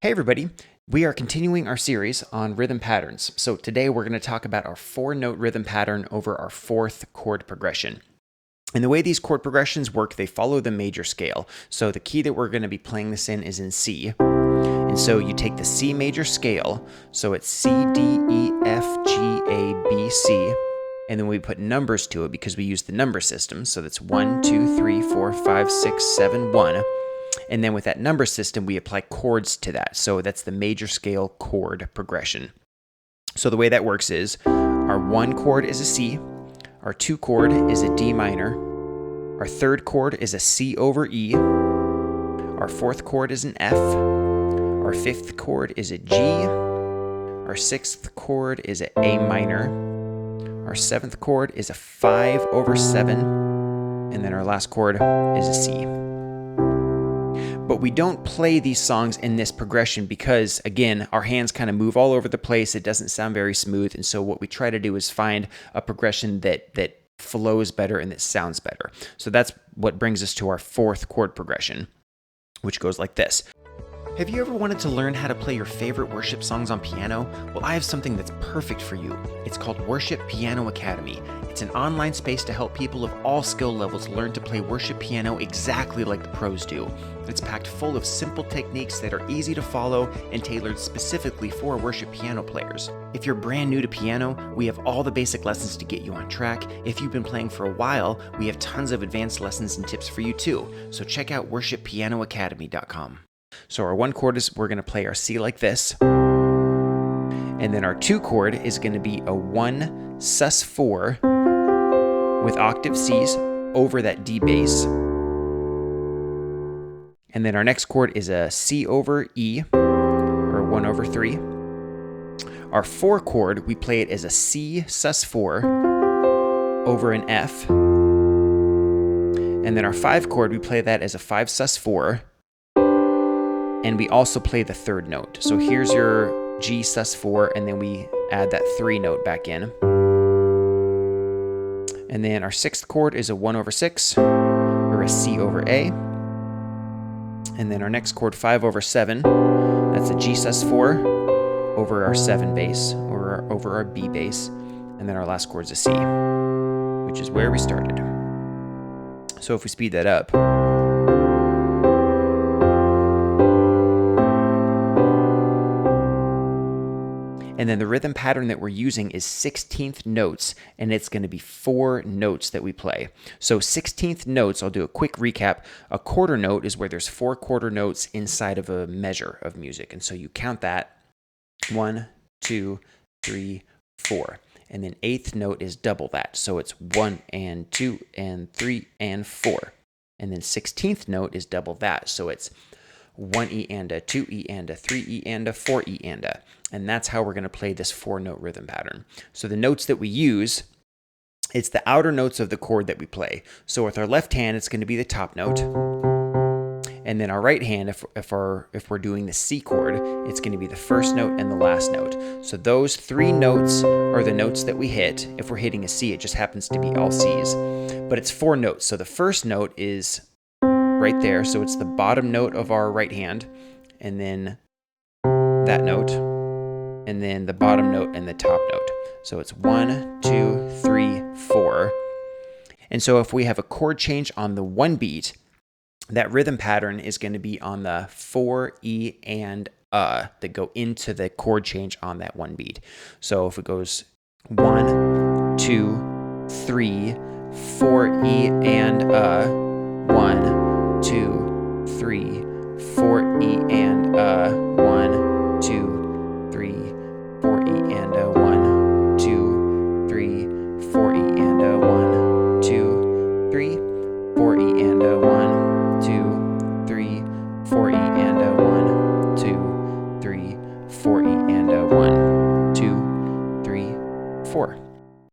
Hey everybody, we are continuing our series on rhythm patterns. So today we're going to talk about our 4-note rhythm pattern over our 4th chord progression. And the way these chord progressions work, they follow the major scale. So the key that we're going to be playing this in is in C. And so you take the C major scale, so it's C, D, E, F, G, A, B, C. And then we put numbers to it because we use the number system. So that's 1, 2, 3, 4, 5, 6, 7, 1. And then with that number system, we apply chords to that. So that's the major scale chord progression. So the way that works is our 1 chord is a C, our 2 chord is a D minor, our 3rd chord is a C over E, our 4th chord is an F, our 5th chord is a G, our 6th chord is an A minor, our 7th chord is a 5 over 7, and then our last chord is a C. But we don't play these songs in this progression because, again, our hands kind of move all over the place. It doesn't sound very smooth. And so what we try to do is find a progression that flows better and that sounds better. So that's what brings us to our 4th chord progression, which goes like this. Have you ever wanted to learn how to play your favorite worship songs on piano? Well, I have something that's perfect for you. It's called Worship Piano Academy. It's an online space to help people of all skill levels learn to play worship piano exactly like the pros do. It's packed full of simple techniques that are easy to follow and tailored specifically for worship piano players. If you're brand new to piano, we have all the basic lessons to get you on track. If you've been playing for a while, we have tons of advanced lessons and tips for you too. So check out worshippianoacademy.com. So our 1 chord is, we're going to play our C like this. And then our 2 chord is going to be a 1 sus4 with octave Cs over that D bass. And then our next chord is a C over E, or 1 over 3. Our 4 chord, we play it as a C sus4 over an F. And then our 5 chord, we play that as a 5 sus4. And we also play the 3rd note. So here's your G sus4, and then we add that 3 note back in. And then our 6th chord is a 1 over 6, or a C over A. And then our next chord, 5 over 7, that's a G sus4 over our 7 bass, or over our B bass. And then our last chord is a C, which is where we started. So if we speed that up, and then the rhythm pattern that we're using is 16th notes, and it's going to be 4 notes that we play. So 16th notes, I'll do a quick recap. A quarter note is where there's 4 quarter notes inside of a measure of music. And so you count that 1, 2, 3, 4. And then 8th note is double that. So it's 1 and 2 and 3 and 4. And then 16th note is double that. So it's 1 E and a, 2 E and a, 3 E and a, 4 E and a. And that's how we're going to play this 4-note rhythm pattern. So the notes that we use, it's the outer notes of the chord that we play. So with our left hand, it's going to be the top note. And then our right hand, if we're doing the C chord, it's going to be the first note and the last note. So those 3 notes are the notes that we hit. If we're hitting a C, it just happens to be all Cs. But it's 4 notes. So the first note is right there. So it's the bottom note of our right hand, and then that note, and then the bottom note and the top note. So it's 1, 2, 3, 4. And so if we have a chord change on the 1 beat, that rhythm pattern is going to be on the 4 E and that go into the chord change on that 1 beat. So if it goes 1, 2, 3, 4 E and 1, 2, 3, 4 E and 1, 2, 3, 4 E and 1, 2, 3, 4 E and 1, 2, 3, 4 E and 1, 2, 3, 4 E and 1, 2, 3, 4 E and 1, 2, 3, 4.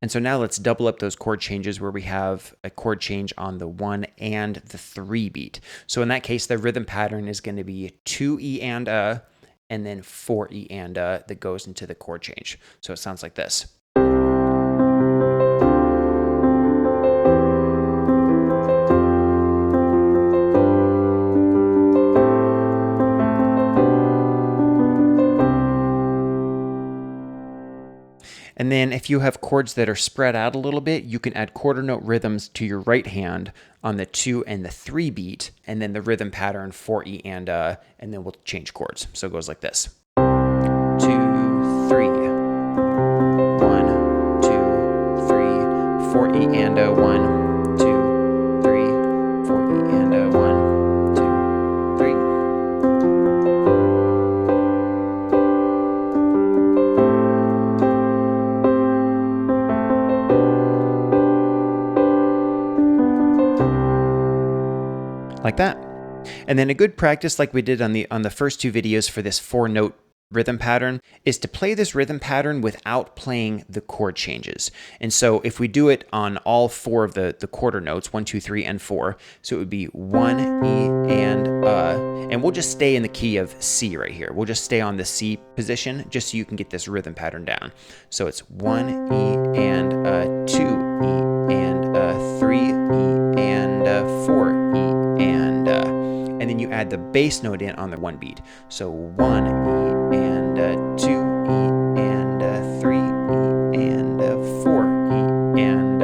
And so now let's double up those chord changes where we have a chord change on the 1 and the 3 beat. So in that case, the rhythm pattern is going to be 2 E and then 4 E and that goes into the chord change. So it sounds like this. And then if you have chords that are spread out a little bit, you can add quarter note rhythms to your right hand on the 2 and the 3 beat, and then the rhythm pattern for E and then we'll change chords. So it goes like this. 2, 3. 1, 2, 3, 4 E and 1, 2, 3, 4 E and 1, 2, 3. Like that. And then a good practice, like we did on the first 2 videos for this 4-note rhythm pattern, is to play this rhythm pattern without playing the chord changes. And so if we do it on all 4 of the quarter notes, 1, 2, 3, and 4, so it would be 1 E and we'll just stay in the key of C right here. We'll just stay on the C position just so you can get this rhythm pattern down. So it's 1 E and 2 E and 3 E and 4 E and then you add the bass note in on the 1 beat. So 1 E and 2 E and 3 E and 4 E and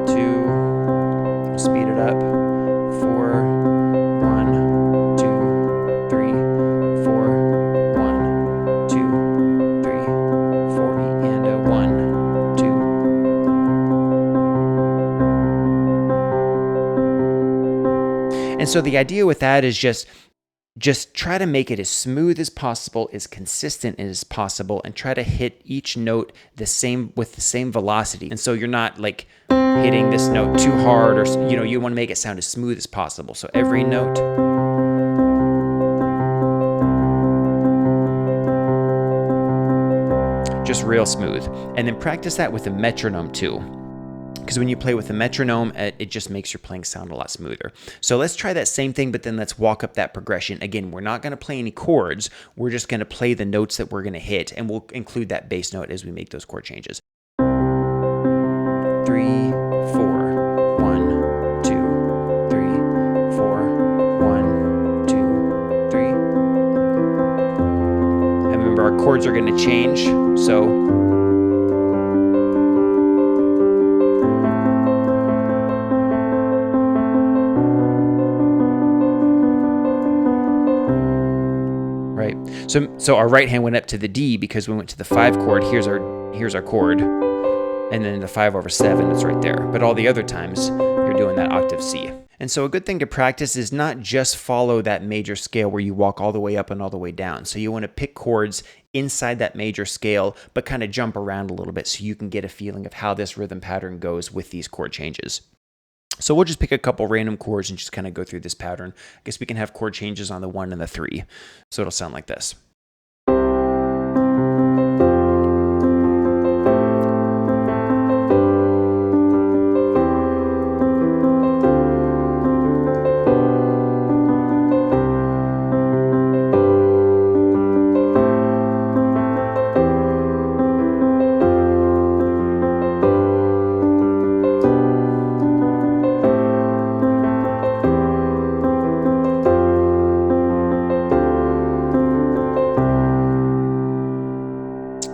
2. Speed it up. 4 1 2 3 4 1 2 3 4 E and 1 2. And so the idea with that is just try to make it as smooth as possible, as consistent as possible, and try to hit each note with the same velocity. And so you're not like hitting this note too hard, or you want to make it sound as smooth as possible. So every note. Just real smooth. And then practice that with a metronome too. Because when you play with a metronome, it just makes your playing sound a lot smoother. So let's try that same thing, but then let's walk up that progression. Again, we're not going to play any chords. We're just going to play the notes that we're going to hit, and we'll include that bass note as we make those chord changes. 3, 4, 1, 2, 3, 4, 1, 2, 3. And remember, our chords are going to change, so So our right hand went up to the D because we went to the 5 chord. Here's our chord, and then the 5/7 is right there. But all the other times you're doing that octave C. And so a good thing to practice is not just follow that major scale where you walk all the way up and all the way down. So you want to pick chords inside that major scale, but kind of jump around a little bit so you can get a feeling of how this rhythm pattern goes with these chord changes. So we'll just pick a couple random chords and just kind of go through this pattern. I guess we can have chord changes on the 1 and the 3. So it'll sound like this.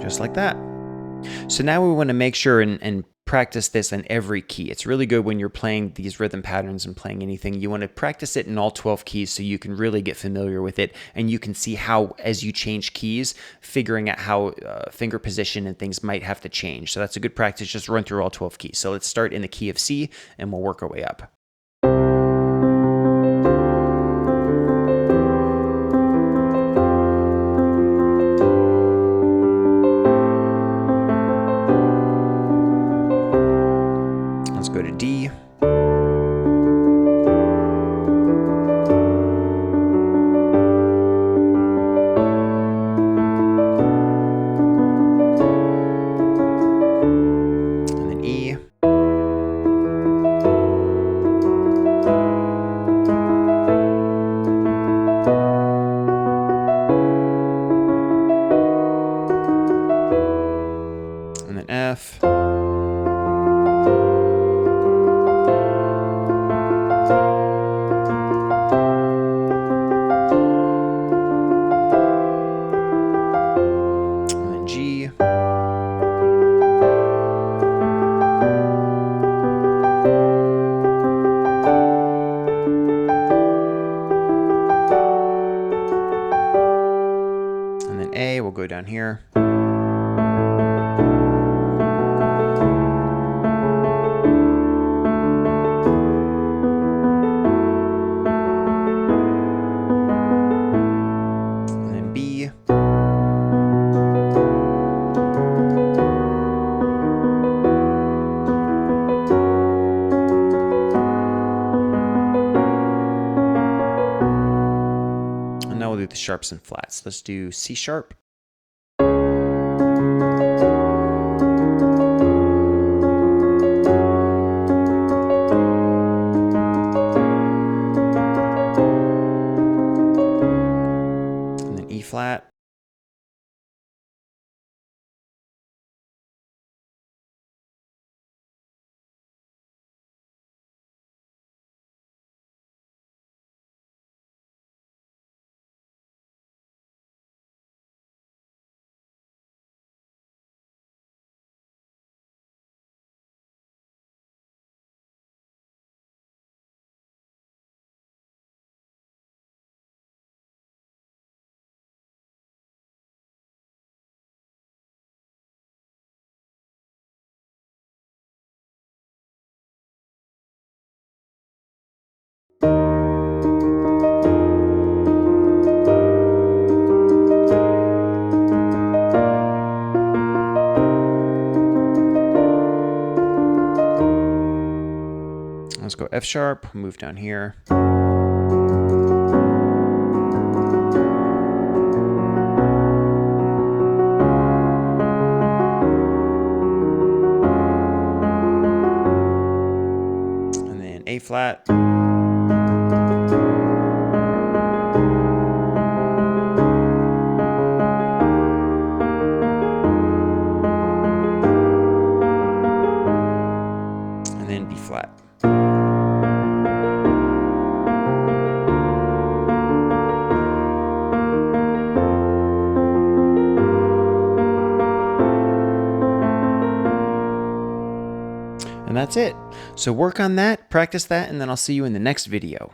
Just like that. So now we want to make sure and practice this in every key. It's really good when you're playing these rhythm patterns and playing anything. You want to practice it in all 12 keys so you can really get familiar with it, and you can see how, as you change keys, figuring out how finger position and things might have to change. So that's a good practice. Just run through all 12 keys. So let's start in the key of C, and we'll work our way up. Go to D. And then E. down here. And then B. And now we'll do the sharps and flats. Let's do C sharp. And then E flat. Let's go F sharp, move down here. And then A flat. And then B flat. And that's it. So work on that, practice that, and then I'll see you in the next video.